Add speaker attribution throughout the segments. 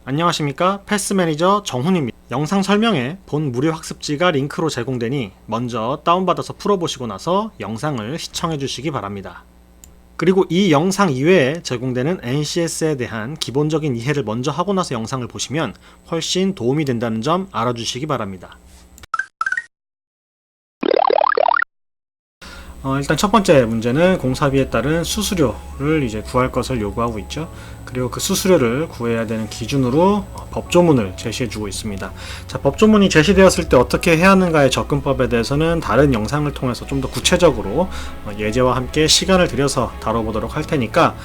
Speaker 1: 안녕하십니까, 패스매니저 정훈입니다. 영상 설명에 본 무료 학습지가 링크로 제공되니 먼저 다운받아서 풀어보시고 나서 영상을 시청해 주시기 바랍니다. 그리고 이 영상 이외에 제공되는 NCS에 대한 기본적인 이해를 먼저 하고 나서 영상을 보시면 훨씬 도움이 된다는 점 알아주시기 바랍니다. 일단 첫 번째 문제는 공사비에 따른 수수료를 이제 구할 것을 요구하고 있죠. 그리고 그 수수료를 구해야 되는 기준으로 법조문을 제시해 주고 있습니다. 자, 법조문이 제시되었을 때 어떻게 해야 하는가의 접근법에 대해서는 다른 영상을 통해서 좀 더 구체적으로 예제와 함께 시간을 들여서 다뤄보도록 할 테니까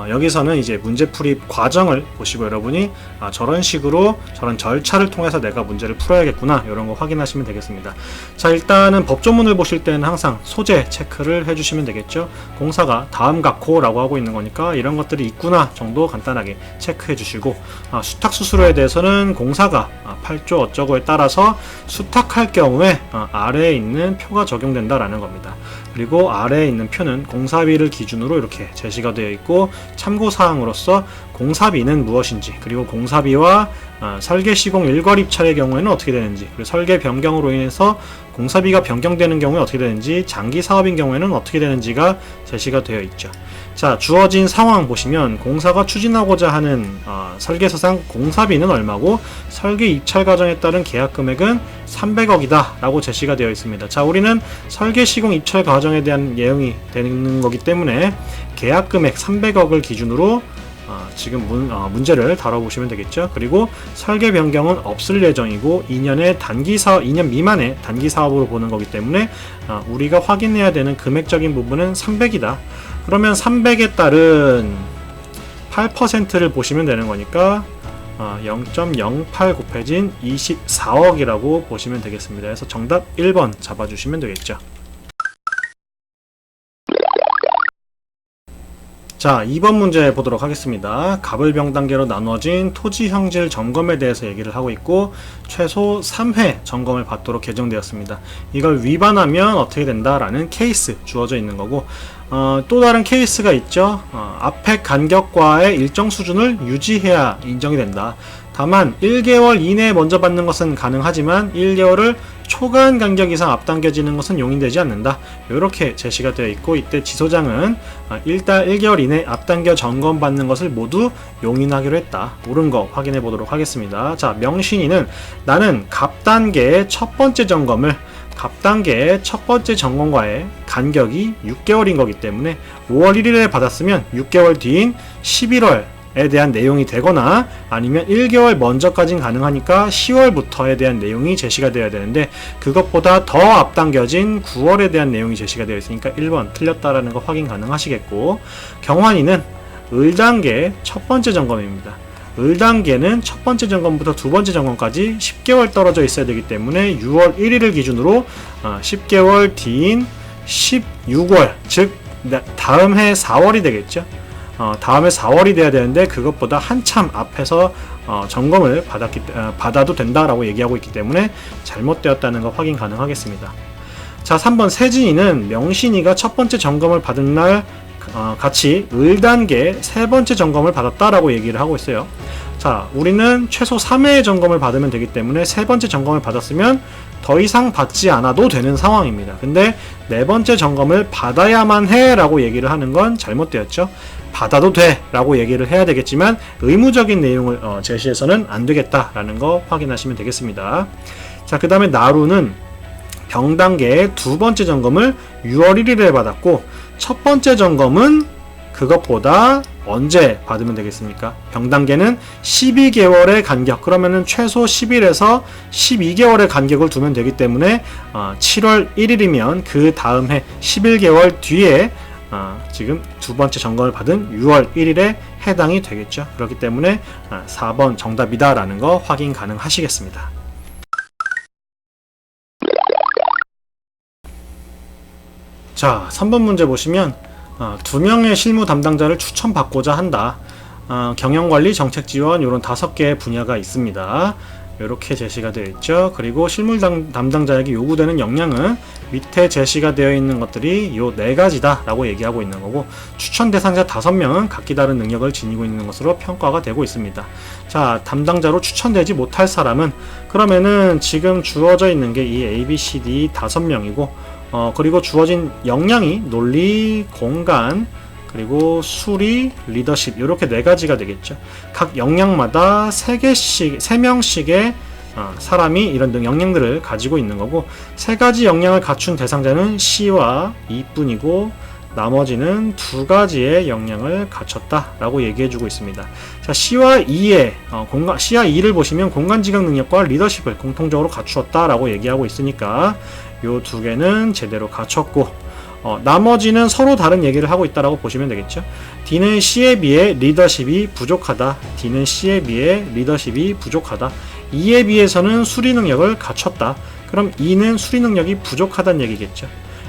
Speaker 1: 여기서는 이제 문제풀이 과정을 보시고 여러분이 저런 식으로 저런 절차를 통해서 내가 문제를 풀어야겠구나, 이런 거 확인하시면 되겠습니다. 자, 일단은 법조문을 보실 때는 항상 소재 체크를 해주시면 되겠죠. 공사가 다음 각호라고 하고 있는 거니까 이런 것들이 있구나 정도 간단하게 체크해 주시고, 수탁 수수료에 대해서는 공사가 8조 어쩌고에 따라서 수탁할 경우에 아래에 있는 표가 적용된다라는 겁니다. 그리고 아래에 있는 표는 공사비를 기준으로 이렇게 제시가 되어 있고, 참고사항으로서 공사비는 무엇인지, 그리고 공사비와 설계 시공 일괄 입찰의 경우에는 어떻게 되는지, 그리고 설계 변경으로 인해서 공사비가 변경되는 경우에 어떻게 되는지, 장기 사업인 경우에는 어떻게 되는지가 제시가 되어 있죠. 자, 주어진 상황 보시면 공사가 추진하고자 하는 설계서상 공사비는 얼마고 설계 입찰 과정에 따른 계약 금액은 300억이다 라고 제시가 되어 있습니다. 자, 우리는 설계 시공 입찰 과정에 대한 내용이 되는 거기 때문에 계약 금액 300억을 기준으로 지금 문제를 다뤄보시면 되겠죠. 그리고 설계 변경은 없을 예정이고 2년 미만의 단기 사업으로 보는 거기 때문에 우리가 확인해야 되는 금액적인 부분은 300이다. 그러면 300에 따른 8%를 보시면 되는 거니까 0.08 곱해진 24억이라고 보시면 되겠습니다. 그래서 정답 1번 잡아주시면 되겠죠. 자, 2번 문제 보도록 하겠습니다. 갑을병 단계로 나눠진 토지 형질 점검에 대해서 얘기를 하고 있고, 최소 3회 점검을 받도록 개정되었습니다. 이걸 위반하면 어떻게 된다라는 케이스 주어져 있는 거고, 또 다른 케이스가 있죠. 앞에 간격과의 일정 수준을 유지해야 인정이 된다. 다만 1개월 이내에 먼저 받는 것은 가능하지만 1개월을 초간 간격 이상 앞당겨지는 것은 용인되지 않는다. 이렇게 제시가 되어 있고, 이때 지소장은 일단 1개월 이내 앞당겨 점검받는 것을 모두 용인하기로 했다. 옳은 거 확인해 보도록 하겠습니다. 자, 명신이는 나는 갑단계의 첫 번째 점검을 갑단계의 첫 번째 점검과의 간격이 6개월인 거기 때문에 5월 1일에 받았으면 6개월 뒤인 11월 에 대한 내용이 되거나 아니면 1개월 먼저까지는 가능하니까 10월부터에 대한 내용이 제시가 되어야 되는데, 그것보다 더 앞당겨진 9월에 대한 내용이 제시가 되어 있으니까 1번 틀렸다라는 거 확인 가능하시겠고, 경환이는 을단계 첫 번째 점검입니다. 을단계는 첫 번째 점검부터 두 번째 점검까지 10개월 떨어져 있어야 되기 때문에 6월 1일을 기준으로 10개월 뒤인 16월, 즉 다음 해 4월이 되겠죠. 다음에 4월이 돼야 되는데 그것보다 한참 앞에서 점검을 받아도 된다라고 얘기하고 있기 때문에 잘못되었다는 거 확인 가능하겠습니다. 자, 3번 세진이는 명신이가 첫 번째 점검을 받은 날 같이 을단계 세 번째 점검을 받았다라고 얘기를 하고 있어요. 자, 우리는 최소 3회의 점검을 받으면 되기 때문에 세 번째 점검을 받았으면 더 이상 받지 않아도 되는 상황입니다. 근데 네 번째 점검을 받아야만 해 라고 얘기를 하는 건 잘못되었죠. 받아도 돼 라고 얘기를 해야 되겠지만 의무적인 내용을 제시해서는 안 되겠다라는 거 확인하시면 되겠습니다. 자, 그 다음에 나루는 병단계의 두 번째 점검을 6월 1일에 받았고, 첫 번째 점검은 그것보다 언제 받으면 되겠습니까? 병단계는 12개월의 간격, 그러면은 최소 10일에서 12개월의 간격을 두면 되기 때문에 7월 1일이면 그 다음 해 11개월 뒤에 지금 두 번째 점검을 받은 6월 1일에 해당이 되겠죠. 그렇기 때문에 4번 정답이다 라는 거 확인 가능하시겠습니다. 자, 3번 문제 보시면 2명의 실무 담당자를 추천받고자 한다. 경영관리, 정책지원 이런 5개의 분야가 있습니다. 이렇게 제시가 되어 있죠. 그리고 실무 담당자에게 요구되는 역량은 밑에 제시가 되어 있는 것들이 요 4가지다 라고 얘기하고 있는 거고, 추천 대상자 5명은 각기 다른 능력을 지니고 있는 것으로 평가가 되고 있습니다. 자, 담당자로 추천되지 못할 사람은, 그러면은 지금 주어져 있는 게 이 A, B, C, D 5명이고, 그리고 주어진 역량이 논리, 공간, 그리고 수리, 리더십, 이렇게 4가지가 되겠죠. 각 역량마다 3명씩의 사람이 이런 역량들을 가지고 있는 거고, 3가지 역량을 갖춘 대상자는 C와 E뿐이고 나머지는 2가지의 역량을 갖췄다 라고 얘기해주고 있습니다. 자, C와 E의 C와 E를 보시면 공간지각 능력과 리더십을 공통적으로 갖추었다 라고 얘기하고 있으니까 요 2개는 제대로 갖췄고, 나머지는 서로 다른 얘기를 하고 있다라고 보시면 되겠죠. D는 C에 비해 리더십이 부족하다. D는 C에 비해 리더십이 부족하다. E에 비해서는 수리 능력을 갖췄다. 그럼 E는 수리 능력이 부족하다는 얘기겠죠.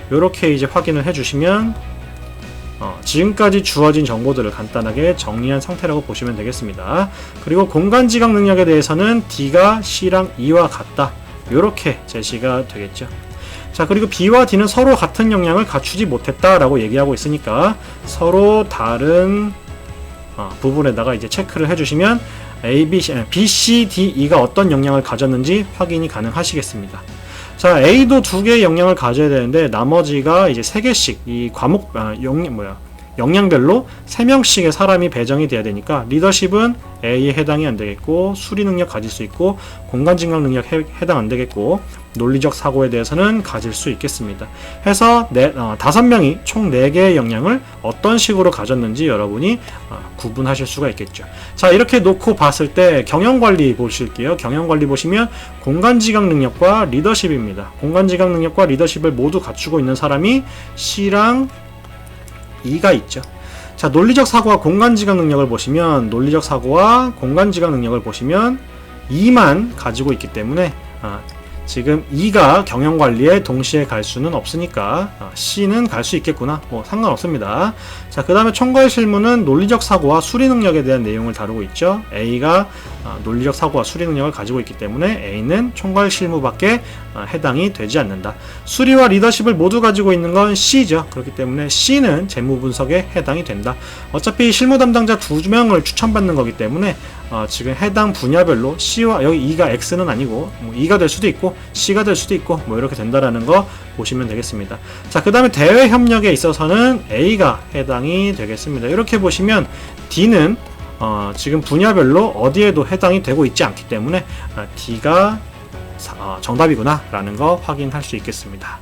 Speaker 1: 이렇게 이제 확인을 해주시면 지금까지 주어진 정보들을 간단하게 정리한 상태라고 보시면 되겠습니다. 그리고 공간지각 능력에 대해서는 D가 C랑 E와 같다. 이렇게 제시가 되겠죠. 자, 그리고 B와 D는 서로 같은 역량을 갖추지 못했다라고 얘기하고 있으니까 서로 다른 부분에다가 이제 체크를 해주시면 B, C, D, E가 어떤 역량을 가졌는지 확인이 가능하시겠습니다. 자, A도 2개의 역량을 가져야 되는데 나머지가 이제 3개씩 이 과목 역량별로 3명씩의 사람이 배정이 돼야 되니까 리더십은 A에 해당이 안 되겠고, 수리 능력 가질 수 있고, 공간증강 능력 해당 안 되겠고, 논리적 사고에 대해서는 가질 수 있겠습니다. 해서 5명이 총 4개의 역량을 어떤 식으로 가졌는지 여러분이 구분하실 수가 있겠죠. 자, 이렇게 놓고 봤을 때 경영관리 보실게요. 경영관리 보시면 공간지각 능력과 리더십입니다. 공간지각 능력과 리더십을 모두 갖추고 있는 사람이 C랑 E가 있죠. 자, 논리적 사고와 공간지각 능력을 보시면 논리적 사고와 공간지각 능력을 보시면 E만 가지고 있기 때문에 지금 E가 경영관리에 동시에 갈 수는 없으니까 C는 갈 수 있겠구나, 뭐 상관없습니다. 자, 그 다음에 총괄 실무는 논리적 사고와 수리 능력에 대한 내용을 다루고 있죠. A가 논리적 사고와 수리 능력을 가지고 있기 때문에 A는 총괄 실무밖에 해당이 되지 않는다. 수리와 리더십을 모두 가지고 있는 건 C죠. 그렇기 때문에 C는 재무 분석에 해당이 된다. 어차피 실무 담당자 2명을 추천받는 거기 때문에 지금 해당 분야별로 C와, 여기 E가 X는 아니고 E가 될 수도 있고 C가 될 수도 있고 뭐 이렇게 된다라는 거 보시면 되겠습니다. 자, 그 다음에 대외 협력에 있어서는 A가 해당이 되겠습니다. 이렇게 보시면 D는 지금 분야별로 어디에도 해당이 되고 있지 않기 때문에 D가 정답이구나 라는 거 확인할 수 있겠습니다.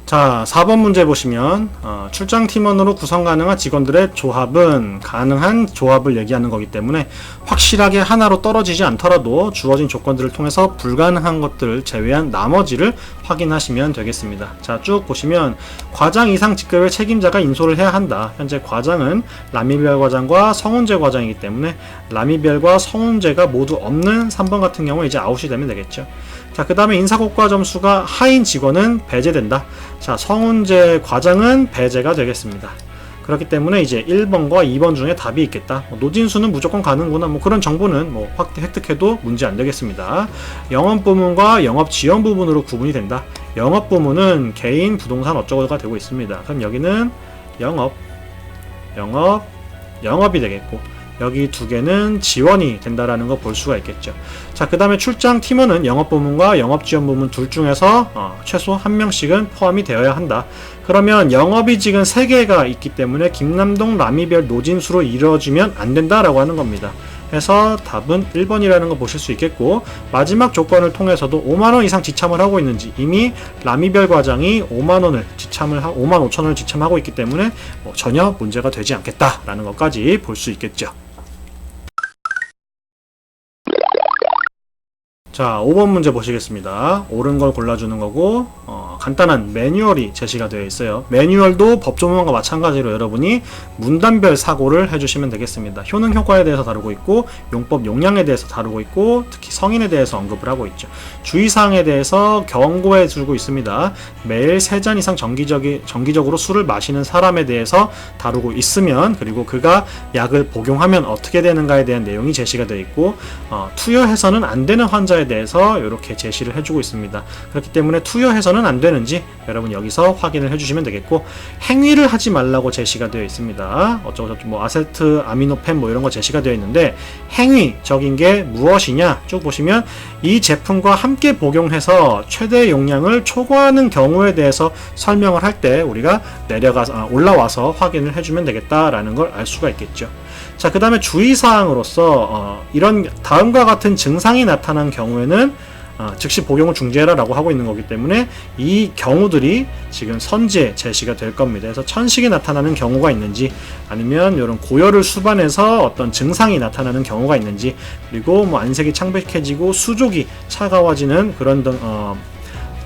Speaker 1: 자, 4번 문제 보시면 출장 팀원으로 구성 가능한 직원들의 조합은 가능한 조합을 얘기하는 거기 때문에 확실하게 하나로 떨어지지 않더라도 주어진 조건들을 통해서 불가능한 것들을 제외한 나머지를 확인하시면 되겠습니다. 자, 쭉 보시면 과장 이상 직급의 책임자가 인솔을 해야 한다. 현재 과장은 라미별 과장과 성훈재 과장이기 때문에 라미별과 성훈재가 모두 없는 3번 같은 경우 이제 아웃이 되면 되겠죠. 자, 그 다음에 인사고과 점수가 하인 직원은 배제된다. 자, 성훈재 과장은 배제가 되겠습니다. 그렇기 때문에 이제 1번과 2번 중에 답이 있겠다. 노진수는 무조건 가는구나. 뭐 그런 정보는 뭐 획득해도 문제 안 되겠습니다. 영업 부문과 영업 지원 부문으로 구분이 된다. 영업 부문은 개인 부동산 어쩌고가 되고 있습니다. 그럼 여기는 영업이 되겠고, 여기 2개는 지원이 된다라는 거 볼 수가 있겠죠. 자, 그 다음에 출장 팀원은 영업부문과 영업지원부문 둘 중에서 최소 1명씩은 포함이 되어야 한다. 그러면 영업이직은 3개가 있기 때문에 김남동, 라미별, 노진수로 이루어지면 안 된다라고 하는 겁니다. 해서 답은 1번이라는 거 보실 수 있겠고, 마지막 조건을 통해서도 5만원 이상 지참을 하고 있는지, 이미 라미별 과장이 5만 5천원을 지참하고 있기 때문에 전혀 문제가 되지 않겠다라는 것까지 볼 수 있겠죠. 자, 자, 5번 문제 보시겠습니다. 옳은 걸 골라주는 거고, 간단한 매뉴얼이 제시가 되어 있어요. 매뉴얼도 법조문과 마찬가지로 여러분이 문단별 사고를 해주시면 되겠습니다. 효능 효과에 대해서 다루고 있고, 용법 용량에 대해서 다루고 있고, 특히 성인에 대해서 언급을 하고 있죠. 주의사항에 대해서 경고해 주고 있습니다. 매일 3잔 이상 정기적으로 술을 마시는 사람에 대해서 다루고 있으면, 그리고 그가 약을 복용하면 어떻게 되는가에 대한 내용이 제시가 되어 있고, 투여해서는 안 되는 환자에 대해서 이렇게 제시를 해주고 있습니다. 그렇기 때문에 투여해서는 안 되는지 여러분 여기서 확인을 해주시면 되겠고, 행위를 하지 말라고 제시가 되어 있습니다. 어쩌고저쩌고 뭐 아세트 아미노펜 뭐 이런 거 제시가 되어 있는데, 행위적인 게 무엇이냐 쭉 보시면 이 제품과 함께 복용해서 최대 용량을 초과하는 경우에 대해서 설명을 할 때 우리가 올라와서 확인을 해주면 되겠다라는 걸 알 수가 있겠죠. 자, 그 다음에 주의사항으로서 이런 다음과 같은 증상이 나타난 경우에는 즉시 복용을 중지해라 라고 하고 있는 거기 때문에 이 경우들이 지금 선지에 제시가 될 겁니다. 그래서 천식이 나타나는 경우가 있는지, 아니면 이런 고열을 수반해서 어떤 증상이 나타나는 경우가 있는지, 그리고 뭐 안색이 창백해지고 수족이 차가워지는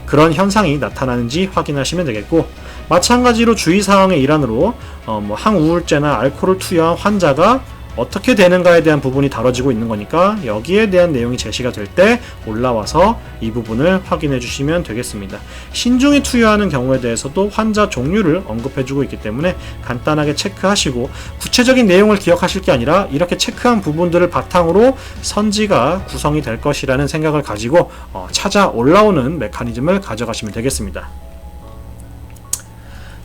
Speaker 1: 그런 현상이 나타나는지 확인하시면 되겠고, 마찬가지로 주의사항의 일환으로 뭐 항우울제나 알코올을 투여한 환자가 어떻게 되는가에 대한 부분이 다뤄지고 있는 거니까 여기에 대한 내용이 제시가 될 때 올라와서 이 부분을 확인해 주시면 되겠습니다. 신중히 투여하는 경우에 대해서도 환자 종류를 언급해 주고 있기 때문에 간단하게 체크하시고, 구체적인 내용을 기억하실 게 아니라 이렇게 체크한 부분들을 바탕으로 선지가 구성이 될 것이라는 생각을 가지고 찾아 올라오는 메커니즘을 가져가시면 되겠습니다.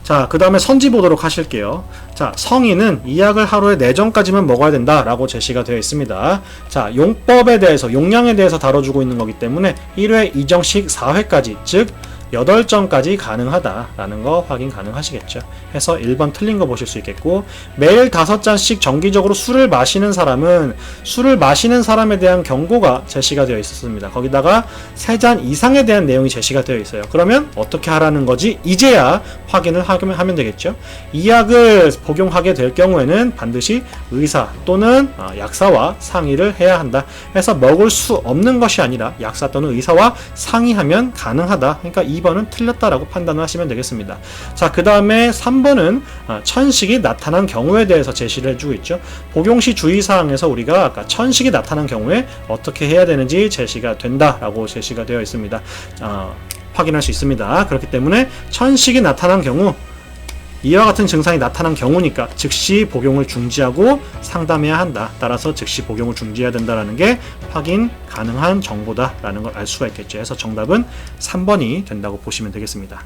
Speaker 1: 자, 그 다음에 선지 보도록 하실게요. 자, 성인은 이 약을 하루에 4정까지만 먹어야 된다 라고 제시가 되어 있습니다. 자, 용법에 대해서, 용량에 대해서 다뤄주고 있는 거기 때문에 1회 2정씩 4회까지, 즉 8정까지 가능하다라는 거 확인 가능하시겠죠. 해서 1번 틀린 거 보실 수 있겠고, 매일 5잔씩 정기적으로 술을 마시는 사람은 술을 마시는 사람에 대한 경고가 제시가 되어 있었습니다. 거기다가 3잔 이상에 대한 내용이 제시가 되어 있어요. 그러면 어떻게 하라는 거지? 이제야 확인을 하면 되겠죠. 이 약을 복용하게 될 경우에는 반드시 의사 또는 약사와 상의를 해야 한다. 해서 먹을 수 없는 것이 아니라 약사 또는 의사와 상의하면 가능하다. 그러니까 2번은 틀렸다라고 판단을 하시면 되겠습니다. 자, 그 다음에 3번은 천식이 나타난 경우에 대해서 제시를 해주고 있죠. 복용 시 주의사항에서 우리가 아까 천식이 나타난 경우에 어떻게 해야 되는지 제시가 된다라고 제시가 되어 있습니다. 확인할 수 있습니다. 그렇기 때문에 천식이 나타난 경우, 이와 같은 증상이 나타난 경우니까 즉시 복용을 중지하고 상담해야 한다. 따라서 즉시 복용을 중지해야 된다는 게 확인 가능한 정보다라는 걸 알 수가 있겠죠. 그래서 정답은 3번이 된다고 보시면 되겠습니다.